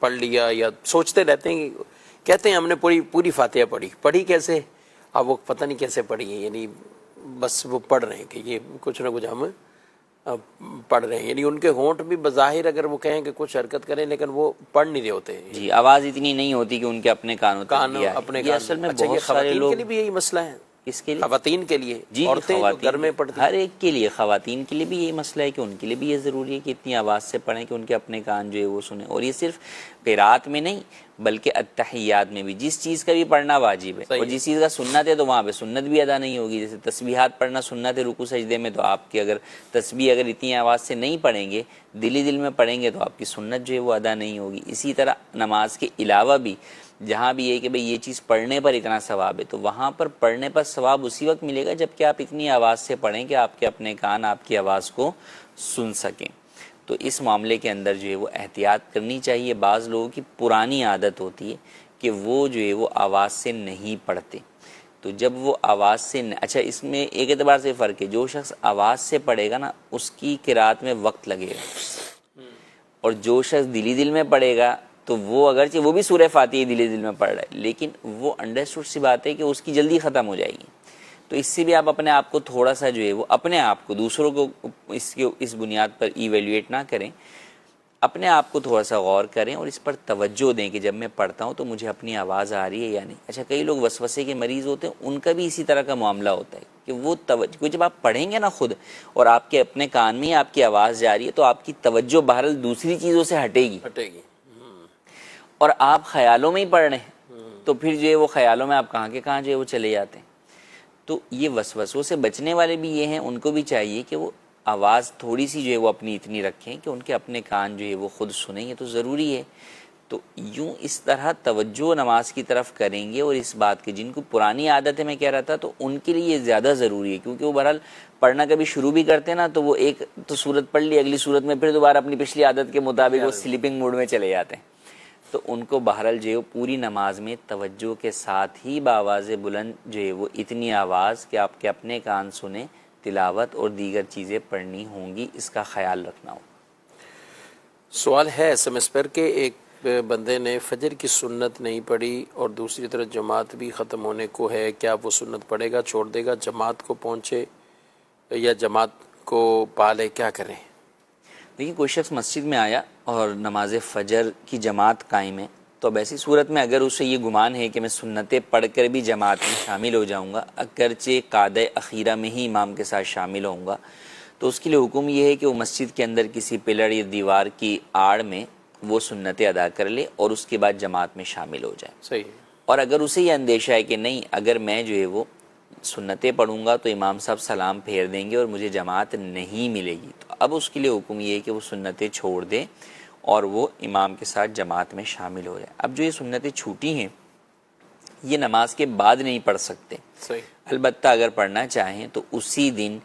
पढ़ लिया या सोचते रहते हैं, कहते हैं हमने पूरी फातिहा पढ़ी कैसे, अब वो पता नहीं कैसे पढ़ी है, यानी बस वो पढ़ रहे हैं कि ये कुछ ना कुछ हम पढ़ रहे हैं। यानी उनके होंठ भी बज़ाहिर अगर वो कहें कि कुछ हरकत करें, लेकिन वो पढ़ नहीं रहे होते हैं। जी, आवाज़ इतनी नहीं होती कि उनके अपने कान अपने कान। असल में अच्छा, बहुत सारे लोग के लिए भी यही मसला है। किसके लिए? ख़वातीन के लिए। जी, औरतें घर में पढ़ती, हर एक के लिए, ख़वातीन के लिए भी यही मसला है कि उनके लिए भी ये ज़रूरी है कि इतनी आवाज़ से पढ़ें कि उनके अपने कान जो है वो सुने। और ये सिर्फ क़िरात में नहीं बल्कि अत्तहियात में भी, जिस चीज़ का भी पढ़ना वाजिब है और जिस चीज़ का सुन्नत है तो वहाँ पे सुन्नत भी अदा नहीं होगी। जैसे तस्बीहात पढ़ना सुन्नत है रुकू सजदे में, तो आपकी अगर तस्बीह अगर इतनी आवाज़ से नहीं पढ़ेंगे, दिल ही दिल में पढ़ेंगे, तो आपकी सुन्नत जो है वो अदा नहीं होगी। इसी तरह नमाज के अलावा भी जहाँ भी ये कि भाई ये चीज़ पढ़ने पर इतना सवाब है, तो वहाँ पर पढ़ने पर सवाब उसी वक्त मिलेगा जबकि आप इतनी आवाज़ से पढ़ें कि आपके अपने कान आपकी आवाज़ को सुन सकें। तो इस मामले के अंदर जो है वो एहतियात करनी चाहिए। बाज़ लोगों की पुरानी आदत होती है कि वो जो है वो आवाज़ से नहीं पढ़ते, तो जब वो आवाज़ से अच्छा, इसमें एक एतबार से फ़र्क है, जो शख्स आवाज़ से पढ़ेगा ना उसकी क़िरात में वक्त लगेगा, और जो शख्स दिली दिल में पढ़ेगा तो वो अगरचे वो भी सूरह फातिहा दिली दिल में पढ़ रहा है, लेकिन वो अंडरस्टूड सी बात है कि उसकी जल्दी ख़त्म हो जाएगी। तो इससे भी आप अपने आप को थोड़ा सा जो है वो अपने आप को, दूसरों को इस बुनियाद पर इवेल्युएट ना करें, अपने आप को थोड़ा सा गौर करें और इस पर तवज्जो दें कि जब मैं पढ़ता हूँ तो मुझे अपनी आवाज़ आ रही है या नहीं। अच्छा, कई लोग वसवसे के मरीज़ होते हैं, उनका भी इसी तरह का मामला होता है कि वो तवज्जो, जब आप पढ़ेंगे ना खुद और आपके अपने कान में आपकी आवाज़ जा रही है तो आपकी तवज्जो बहरहाल दूसरी चीज़ों से हटेगी और आप ख्यालों में ही पढ़ रहे हैं तो फिर जो है वो ख्यालों में आप कहाँ के कहाँ जो है वो चले जाते हैं। तो ये वसवसों से बचने वाले भी ये हैं, उनको भी चाहिए कि वो आवाज़ थोड़ी सी जो है वो अपनी इतनी रखें कि उनके अपने कान जो है वो खुद सुनें, ये तो ज़रूरी है। तो यूँ इस तरह तवज्जो नमाज की तरफ करेंगे और इस बात की, जिनको पुरानी आदत है मैं कह रहा था, तो उनके लिए ये ज़्यादा ज़रूरी है, क्योंकि वो बहरहाल पढ़ना कभी शुरू भी करते हैं ना तो वो एक तो सूरत पढ़ ली, अगली सूरत में फिर दोबारा अपनी पिछली आदत के मुताबिक वो स्लीपिंग मूड में चले जाते हैं। तो उनको बहरहाल जो है पूरी नमाज में तवज्जो के साथ ही बावाज़ बुलंद जो है वो इतनी आवाज़ कि आपके अपने कान सुने, तिलावत और दीगर चीज़ें पढ़नी होंगी, इसका ख्याल रखना हो। सवाल है SMS पर कि एक बंदे ने फजर की सुन्नत नहीं पढ़ी और दूसरी तरफ जमात भी ख़त्म होने को है, क्या वो सुन्नत पढ़ेगा, छोड़ देगा, जमात को पहुँचे या जमात को पाले, क्या करें? देखिए, कोई शख्स मस्जिद में आया और नमाज फ़जर की जमात कायम है, तो अब ऐसी सूरत में अगर उसे ये गुमान है कि मैं सुन्नतें पढ़कर भी जमात में शामिल हो जाऊंगा, अगरचे कादे अखीरा में ही इमाम के साथ शामिल होऊंगा, तो उसके लिए हुक्म ये है कि वो मस्जिद के अंदर किसी पिलर या दीवार की आड़ में वो सुन्नतें अदा कर ले और उसके बाद जमात में शामिल हो जाए। सही। और अगर उसे ये अंदेशा है कि नहीं, अगर मैं जो है वो सुन्नतें पढ़ूंगा तो इमाम साहब सलाम फेर देंगे और मुझे जमात नहीं मिलेगी, तो अब उसके लिए हुक्म ये है कि वो सुन्नतें छोड़ दे और वो इमाम के साथ जमात में शामिल हो जाए। अब जो ये सुन्नतें छूटी हैं ये नमाज के बाद नहीं पढ़ सकते। सही। अलबत्ता अगर पढ़ना चाहें तो उसी दिन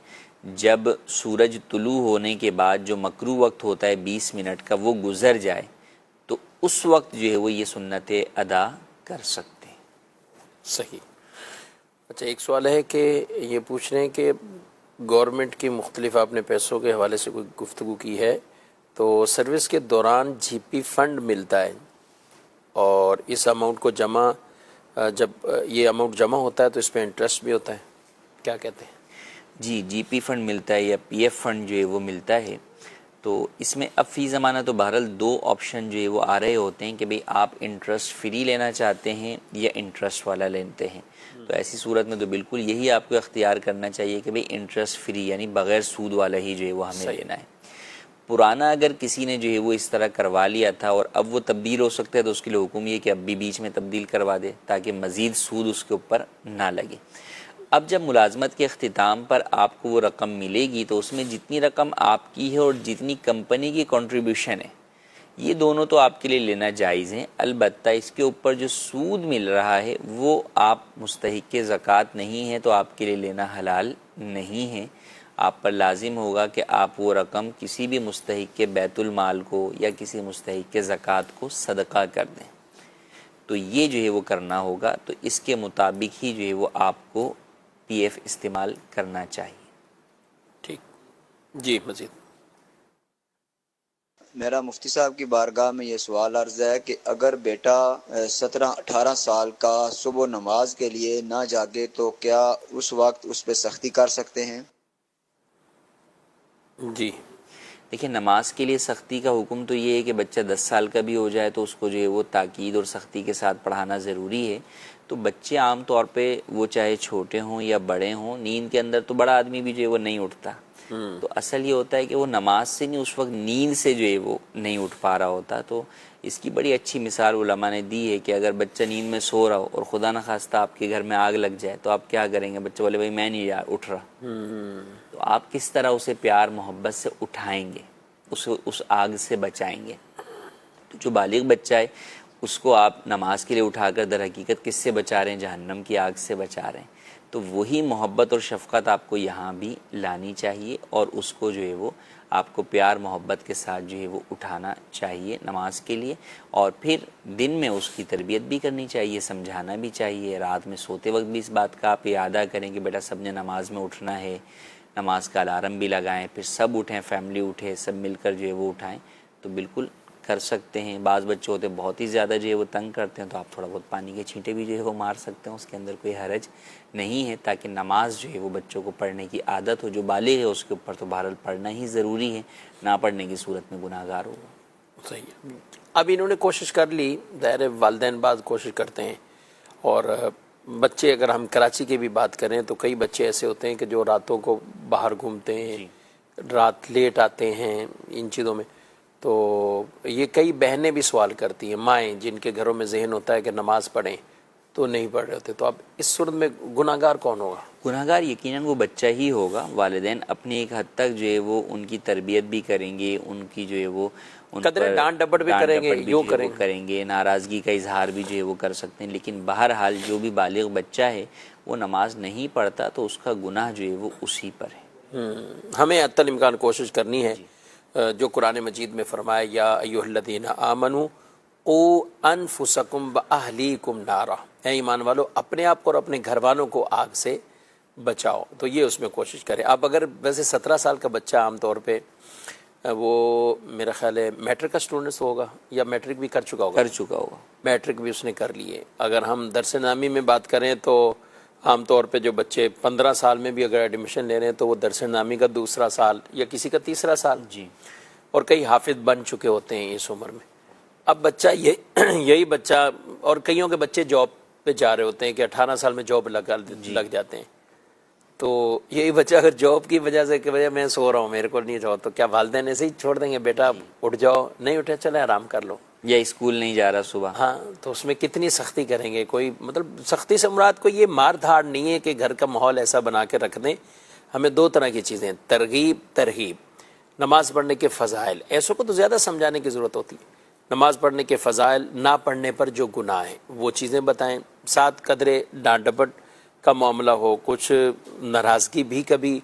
जब सूरज तुलू होने के बाद जो मकरू वक्त होता है 20 मिनट का, वो गुजर जाए तो उस वक्त जो है वो ये सुन्नतें अदा कर सकते हैं। सही। अच्छा, एक सवाल है कि ये पूछ रहे हैं कि गवर्नमेंट की मुख्तलिफ, आपने पैसों के हवाले से कोई गुफ्तगू की है, तो सर्विस के दौरान GP फंड मिलता है और इस अमाउंट को जमा, जब ये अमाउंट जमा होता है तो इस पर इंटरेस्ट भी होता है, क्या कहते हैं? जी, GP फंड मिलता है या PF फंड जो है वो मिलता है। तो इसमें अब फ़ी ज़माना तो बहरहाल 2 ऑप्शन जो है वो आ रहे होते हैं कि भाई आप इंटरेस्ट फ्री लेना चाहते हैं या इंटरेस्ट वाला लेते हैं। तो ऐसी सूरत में तो बिल्कुल यही आपको इख्तियार करना चाहिए कि भाई इंटरेस्ट फ्री यानी बग़ैर सूद वाला ही जो है वो हमें लेना है। पुराना अगर किसी ने जो है वो इस तरह करवा लिया था और अब वो तब्दील हो सकता है तो उसके लिए हुक्म ये कि अब भी बीच में तब्दील करवा दे ताकि मज़ीद सूद उसके ऊपर ना लगे। अब जब मुलाजमत के अख्तिताम पर आपको वो रकम मिलेगी तो उसमें जितनी रकम आपकी है और जितनी कंपनी की कंट्रीब्यूशन है, ये दोनों तो आपके लिए लेना जायज़ है। अलबत्ता इसके ऊपर जो सूद मिल रहा है वो आप मुस्तहिक़ ज़कात नहीं है तो आपके लिए लेना हलाल नहीं है। आप पर लाजिम होगा कि आप वो रकम किसी भी मुस्तहिक़ बैतुल माल को या किसी मुस्तहिक़ ज़कात को सदका कर दें। तो ये जो है वो करना होगा, तो इसके मुताबिक ही जो है वो आपको PF इस्तेमाल करना चाहिए। ठीक जी, मज़ीद। मेरा मुफ्ती साहब की बारगाह में ये सवाल अर्ज़ है कि अगर बेटा 17-18 साल का सुबह नमाज के लिए ना जागे तो क्या उस वक्त उस पर सख्ती कर सकते हैं? जी, देखिए, नमाज के लिए सख्ती का हुक्म तो ये है कि बच्चा 10 साल का भी हो जाए तो उसको जो है वो ताकीद और सख्ती के साथ पढ़ाना ज़रूरी है। तो बच्चे आम तौर पे वो चाहे छोटे हों या बड़े हों, नींद के अंदर तो बड़ा आदमी भी जो है वो नहीं उठता। तो असल ये होता है कि वो नमाज से नहीं, उस वक्त नींद से जो है वो नहीं उठ पा रहा होता। तो इसकी बड़ी अच्छी मिसाल उलमा ने दी है कि अगर बच्चा नींद में सो रहा हो और खुदा न खास्ता आपके घर में आग लग जाए तो आप क्या करेंगे? बच्चा बोले भाई मैं नहीं यार उठ रहा। तो आप किस तरह उसे प्यार मोहब्बत से उठाएंगे, उसे उस आग से बचाएंगे। तो जो बालिग बच्चा है उसको आप नमाज के लिए उठाकर दर हकीकत किससे बचा रहे हैं? जहन्नम की आग से बचा रहे हैं। तो वही मोहब्बत और शफ़क़त आपको यहाँ भी लानी चाहिए और उसको जो है वो आपको प्यार मोहब्बत के साथ जो है वो उठाना चाहिए नमाज के लिए। और फिर दिन में उसकी तरबियत भी करनी चाहिए, समझाना भी चाहिए। रात में सोते वक्त भी इस बात का आप यादा करें कि बेटा सब ने नमाज में उठना है, नमाज का अलार्म भी लगाएं, फिर सब उठें, फैमिली उठे, सब मिलकर जो है वो उठाएं। तो बिल्कुल कर सकते हैं। बाज़ बच्चे होते हैं बहुत ही ज़्यादा जो है वो तंग करते हैं, तो आप थोड़ा बहुत पानी के छींटे भी जो है वो मार सकते हैं, उसके अंदर कोई हरज नहीं है, ताकि नमाज जो है वो बच्चों को पढ़ने की आदत हो। जो बालिग है उसके ऊपर तो बहरहाल पढ़ना ही ज़रूरी है, ना पढ़ने की सूरत में गुनाहगार होगा। सही है। अब इन्होंने कोशिश कर ली, ज़ाहिर वालिदैन बाद कोशिश करते हैं, और बच्चे अगर हम कराची की भी बात करें तो कई बच्चे ऐसे होते हैं कि जो रातों को बाहर घूमते हैं, रात लेट आते हैं इन चीज़ों में। तो ये कई बहनें भी सवाल करती हैं, माएँ जिनके घरों में जहन होता है कि नमाज़ पढ़ें तो नहीं पढ़ रहे होते। तो अब इस सूरत में गुनाहगार कौन होगा? गुनाहगार यकीनन वो बच्चा ही होगा। वालिदैन अपनी एक हद तक जो है वो उनकी तरबियत भी करेंगे, उनकी जो है वो कदरे डांट डपट भी करेंगे, नाराज़गी का इजहार भी जो है वो कर सकते हैं। लेकिन बहरहाल जो भी बालिग बच्चा है वो नमाज नहीं पढ़ता तो उसका गुनाह जो है वो उसी पर है। हमें अत्तल इम्कान कोशिश करनी है जो कुरान मजीद में फरमाया, या अय्युहल्लज़ीना आमनू ओ अनफुसकुम व अहलीकुम नारा, है ईमान वालो अपने आप को और अपने घर वालों को आग से बचाओ। तो ये उसमें कोशिश करें। अब अगर वैसे 17 साल का बच्चा आमतौर पे वो मेरा ख्याल है मैट्रिक का स्टूडेंट्स होगा या मैट्रिक भी कर चुका होगा, मैट्रिक भी उसने कर लिए। अगर हम दरस नामी में बात करें तो आमतौर पे जो बच्चे 15 साल में भी अगर एडमिशन ले रहे हैं तो वो दरस नामी का दूसरा साल या किसी का तीसरा साल जी, और कई हाफिज बन चुके होते हैं इस उम्र में। अब बच्चा यही बच्चा, और कईयों के बच्चे जॉब पे जा रहे होते हैं कि 18 साल में जॉब लग जाते हैं। तो यही बच्चा अगर जॉब की वजह से कि वजह मैं सो रहा हूँ, मेरे को नहीं जाओ, तो क्या वालिदैन ऐसे ही छोड़ देंगे, बेटा उठ जाओ, नहीं उठे चले आराम कर लो, या स्कूल नहीं जा रहा सुबह? हाँ, तो उसमें कितनी सख्ती करेंगे? कोई मतलब सख्ती से मुराद कोई ये मार धाड़ नहीं है कि घर का माहौल ऐसा बना के रख दें। हमें दो तरह की चीज़ें, तरगीब तरहीब। नमाज़ पढ़ने के फ़ज़ाइल, ऐसों को तो ज़्यादा समझाने की ज़रूरत होती है। नमाज़ पढ़ने के फ़ज़ाइल, ना पढ़ने पर जो गुनाह है वो चीज़ें बताएं, साथ कदरे डांट डपट का मामला हो, कुछ नाराज़गी भी कभी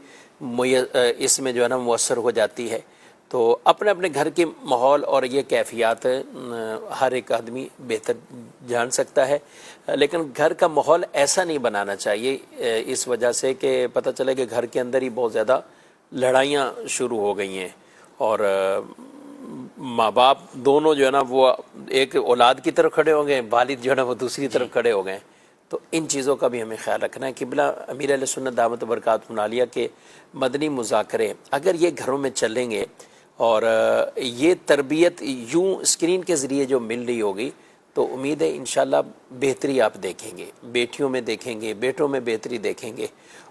इसमें जो है ना मुअस्सर हो जाती है। तो अपने अपने घर के माहौल और ये कैफियत हर एक आदमी बेहतर जान सकता है, लेकिन घर का माहौल ऐसा नहीं बनाना चाहिए इस वजह से कि पता चले कि घर के अंदर ही बहुत ज़्यादा लड़ाइयाँ शुरू हो गई हैं, और माँ बाप दोनों जो है ना वो एक औलाद की तरफ खड़े हो गए, वालिद जो है ना वो दूसरी तरफ खड़े हो गए। तो इन चीज़ों का भी हमें ख्याल रखना है। किबला अमीर अहले सुन्नत दामत बरकातुहू आलिया के मदनी मुज़ाकरे अगर ये घरों में चलेंगे और ये तरबियत यूं स्क्रीन के ज़रिए जो मिल रही होगी, तो उम्मीद है इंशाल्लाह बेहतरी आप देखेंगे, बेटियों में देखेंगे, बेटों में बेहतरी देखेंगे।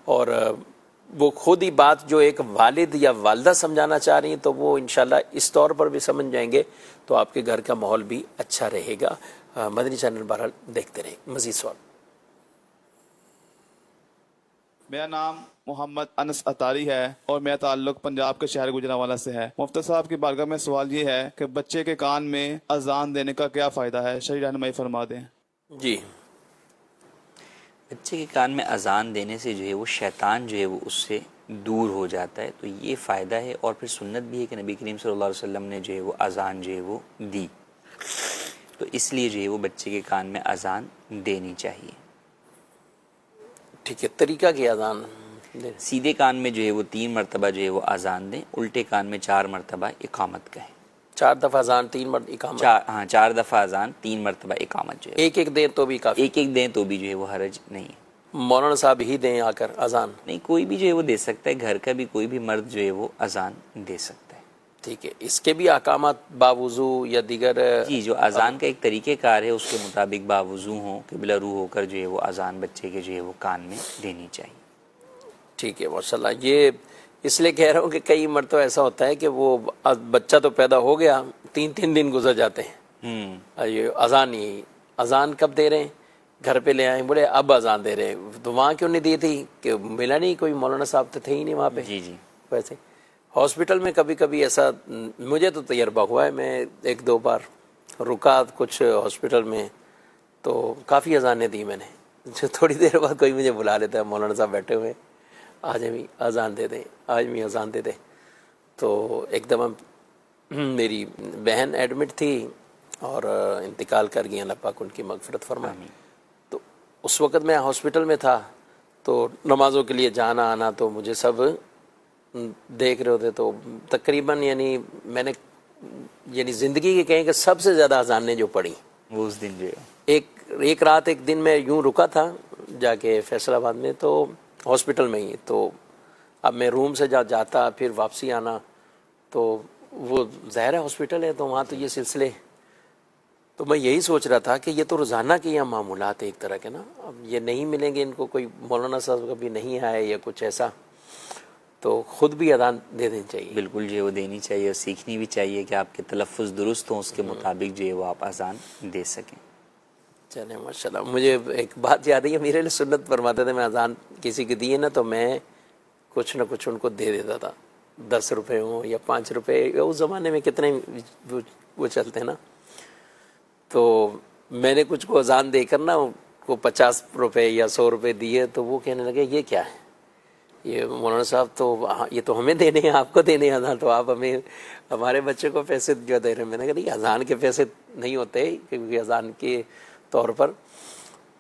और वो खुद ही बात जो एक वालिद या वालदा समझाना चाह रही हैं तो वो इंशाल्लाह इस तौर पर भी समझ जाएंगे, तो आपके घर का माहौल भी अच्छा रहेगा। मदनी चैनल बहरहाल देखते रहें। मज़ीद सवाल। मेरा नाम मोहम्मद अनस अतारी है और मेरा ताल्लुक पंजाब के शहर गुजरांवाला से है। मुफ्ती साहब की बारगाह में सवाल ये है कि बच्चे के कान में अजान देने का क्या फ़ायदा है, शरई रहनुमाई फरमा दें। जी, बच्चे के कान में अजान देने से जो है वो शैतान जो है वो उससे दूर हो जाता है, तो ये फ़ायदा है। और फिर सुन्नत भी है कि नबी करीम सल्लल्लाहु अलैहि वसल्लम ने जो है वो अजान जो है वो दी, तो इसलिए जो है वो बच्चे के कान में अजान देनी चाहिए। ठीक है, तरीका की अजान सीधे कान में जो है वो 3 मरतबा जो है वो अजान दें, उल्टे कान में 4 मरतबा इकामत कहें। 4 दफ़ा अजान 3 मरतबा इकामत। 4 दफ़ा अजान 3 मरतबा इकामत जो है एक दें तो भी काफ़ी, एक दें तो भी जो है वो हरज नहीं है। मौलाना साहब ही दें आकर अजान? नहीं, कोई भी जो है वो दे सकता है, घर का भी कोई भी मर्द जो है वो अजान दे सकता है। ठीक है, इसके भी अहकामात बावुज़ू या दीगर? जी, जो अजान का एक तरीक़ेकार है उसके मुताबिक बावुज़ू हो, क़िबला रू होकर जो है वो अजान बच्चे के जो है वो कान में देनी चाहिए। ठीक है, माशाल्लाह। ये इसलिए कह रहा हूँ कि कई मरतबा ऐसा होता है कि वो बच्चा तो पैदा हो गया, 3-3 दिन गुजर जाते हैं, ये अजान ही, अजान कब दे रहे हैं, घर पे ले आए, बोले अब अजान दे रहे हैं, तो वहाँ क्यों नहीं दी थी कि मिला नहीं, कोई मौलाना साहब तो थे ही नहीं वहाँ पे। जी जी। वैसे हॉस्पिटल में कभी कभी ऐसा मुझे तो तजर्बा हुआ है, मैं 1-2 बार रुका कुछ हॉस्पिटल में, तो काफ़ी अजानें दी मैंने। जो थोड़ी देर बाद कोई मुझे बुला लेता है, मौलाना साहब बैठे हुए, आज भी अजान दे दें, आज भी अजान दे दें। तो एकदम मेरी बहन एडमिट थी और इंतकाल कर गई, अल्लाह पाक उनकी मगफिरत फरमाए। तो उस वक़्त मैं हॉस्पिटल में था, तो नमाज़ों के लिए जाना आना तो मुझे सब देख रहे होते, तो तकरीबन यानी मैंने यानी ज़िंदगी के कहें कि सबसे ज़्यादा अजानें जो पढ़ी वो उस दिन जो है एक रात एक दिन मैं यूं रुका था जाके फैसलाबाद में, तो हॉस्पिटल में ही। तो अब मैं रूम से जाता फिर वापसी आना, तो वो ज़ाहिर है हॉस्पिटल है तो वहाँ तो ये सिलसिले, तो मैं यही सोच रहा था कि ये तो रोज़ाना के यहाँ मामूलात है एक तरह के ना। अब ये नहीं मिलेंगे इनको, कोई मौलाना साहब कभी नहीं आए या कुछ ऐसा, तो ख़ुद भी अदान दे देनी चाहिए। बिल्कुल जो है वो देनी चाहिए और सीखनी भी चाहिए कि आपके तलफ़ुज़ दुरुस्त हों, उसके मुताबिक जो है वो आप अज़ान दे सकें। चले माशाल्लाह। मुझे एक बात याद है, मेरे लिए सुन्नत फरमाते थे, मैं अज़ान किसी की दी है ना तो मैं कुछ ना कुछ उनको दे देता था, 10 रुपये हो या 5 रुपये, उस ज़माने में कितने वो चलते हैं ना। तो मैंने कुछ को अज़ान देकर ना को 50 रुपये या 100 रुपये दिए, तो वो कहने लगे ये क्या है, ये मौलाना साहब तो ये तो हमें देने हैं, आपको देने हैं अज़ान, तो आप हमें हमारे बच्चे को पैसे जो दे रहे हैं। मैंने कहा नहीं, अज़ान के पैसे नहीं होते क्योंकि अज़ान के तौर पर,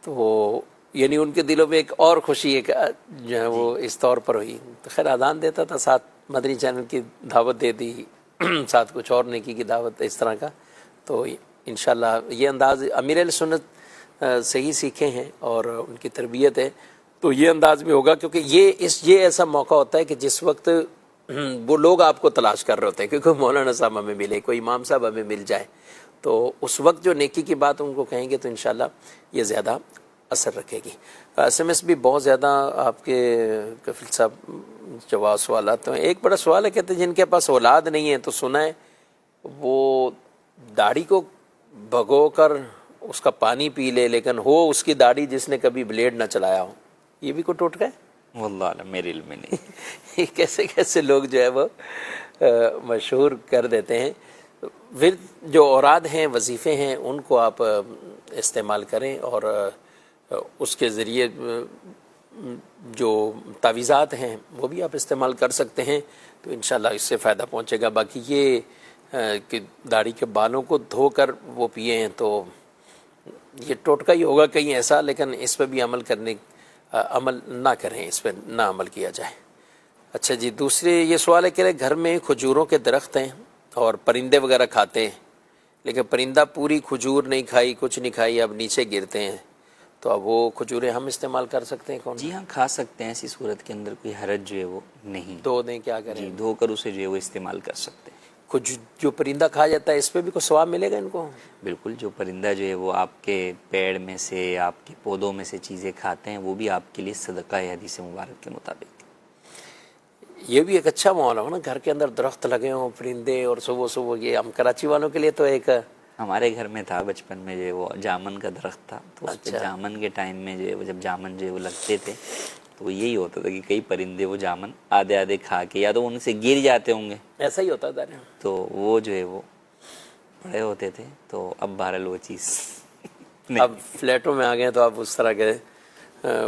तो यानी उनके दिलों में एक और खुशी एक जो है वो इस तौर पर हुई। तो खैर अज़ान देता था, साथ मदनी चैनल की दावत दे दी, साथ कुछ और नेकी की दावत इस तरह का। तो इंशाल्लाह ये अंदाज़ अमीर सुन्नत से ही सीखे हैं और उनकी तरबियत है, तो ये अंदाज़ भी होगा, क्योंकि ये ऐसा मौका होता है कि जिस वक्त वो लोग आपको तलाश कर रहे होते हैं, क्योंकि मौलाना साहब हमें मिले, कोई इमाम साहब हमें मिल जाए, तो उस वक्त जो नेकी की बात उनको कहेंगे तो इंशाल्लाह ये ज़्यादा असर रखेगी। SMS भी बहुत ज़्यादा आपके कफिल साहब जवाब सवाल तो एक बड़ा सवाल है, कहते हैं जिनके पास औलाद नहीं है तो सुना है वो दाढ़ी को भगो कर उसका पानी पी ले, लेकिन हो उसकी दाढ़ी जिसने कभी ब्लेड ना चलाया हो, ये भी कोई टोटका है? वल्लाह मेरे इल्म में नहीं। कैसे कैसे लोग जो है वो मशहूर कर देते हैं। फिर जो औराद हैं, वजीफ़े हैं, उनको आप इस्तेमाल करें और उसके ज़रिए जो तावीज़ात हैं वो भी आप इस्तेमाल कर सकते हैं, तो इंशाल्लाह इससे फ़ायदा पहुंचेगा। बाकी ये कि दाढ़ी के बालों को धोकर वो पिए हैं तो ये टोटका ही होगा कहीं ऐसा, लेकिन इस पर भी अमल ना करें, इस पर ना अमल किया जाए। अच्छा जी, दूसरे ये सवाल है कि घर में खजूरों के दरख्त हैं और परिंदे वगैरह खाते हैं, लेकिन परिंदा पूरी खजूर नहीं खाई, कुछ नहीं खाई, अब नीचे गिरते हैं, तो अब वो खजूरें हम इस्तेमाल कर सकते हैं? कौन? जी हाँ, खा सकते हैं, ऐसी सूरत के अंदर कोई हरज जो है वो नहीं। धो दें, क्या करें? जी, धोकर उसे जो है वो इस्तेमाल कर सकते हैं। कुछ जो परिंदा खा जाता है इस पर भी कोई सवाब मिलेगा इनको? बिल्कुल, जो परिंदा जो है वो आपके पेड़ में से, आपके पौधों में से चीज़ें खाते हैं, वो भी आपके लिए सदका है हदीस मुबारक के मुताबिक। ये भी एक अच्छा माहौल हो ना, घर के अंदर दरख्त लगे हों, परिंदे, और सुबह सुबह ये हम कराची वालों के लिए तो एक हमारे घर में था बचपन में जो है वो जामन का दरख्त था, तो अच्छा। जामन के टाइम में जो है वो जब जामन जो है वो लगते थे तो यही होता था कि कई परिंदे वो जामन आधे आधे खा के या तो उनसे गिर जाते होंगे, ऐसा ही होता था, तो वो जो है वो बड़े होते थे। तो अब बहरहाल वो चीज़ अब फ्लैटों में आ गए तो अब उस तरह के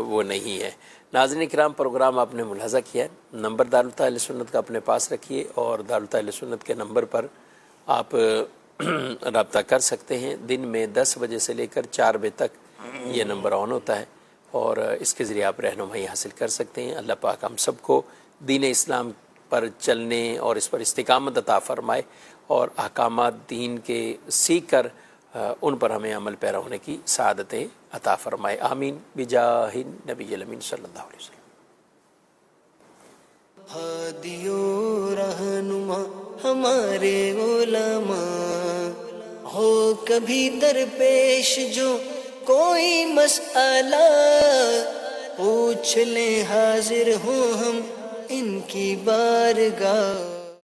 वो नहीं है। नाज़रीन किराम, प्रोग्राम आपने मुलाज़ा किया, नंबर दारुल अहले सुन्नत का अपने पास रखिए और दारुल अहले सुन्नत के नंबर पर आप रब्ता कर सकते हैं। दिन में 10 बजे से लेकर 4 बजे तक ये नंबर ऑन होता है और इसके ज़रिए आप रहनुमाई हासिल कर सकते हैं। अल्लाह पाक हम सबको दीन इस्लाम पर चलने और इस पर इस्तिकामत अता फ़रमाए और अहकामात दीन के सीख कर उन पर हमें अमल पैरा होने की सआदतें अता फ़रमाए। आमीन बिजाहिन नबी अमीन सल्लल्लाहु अलैहि वसल्लम। हादियो रहनुमा हमारे उलमा हो कभी दरपेश जो कोई मसला पूछ ले, हाजिर हो हम इनकी बारगाह।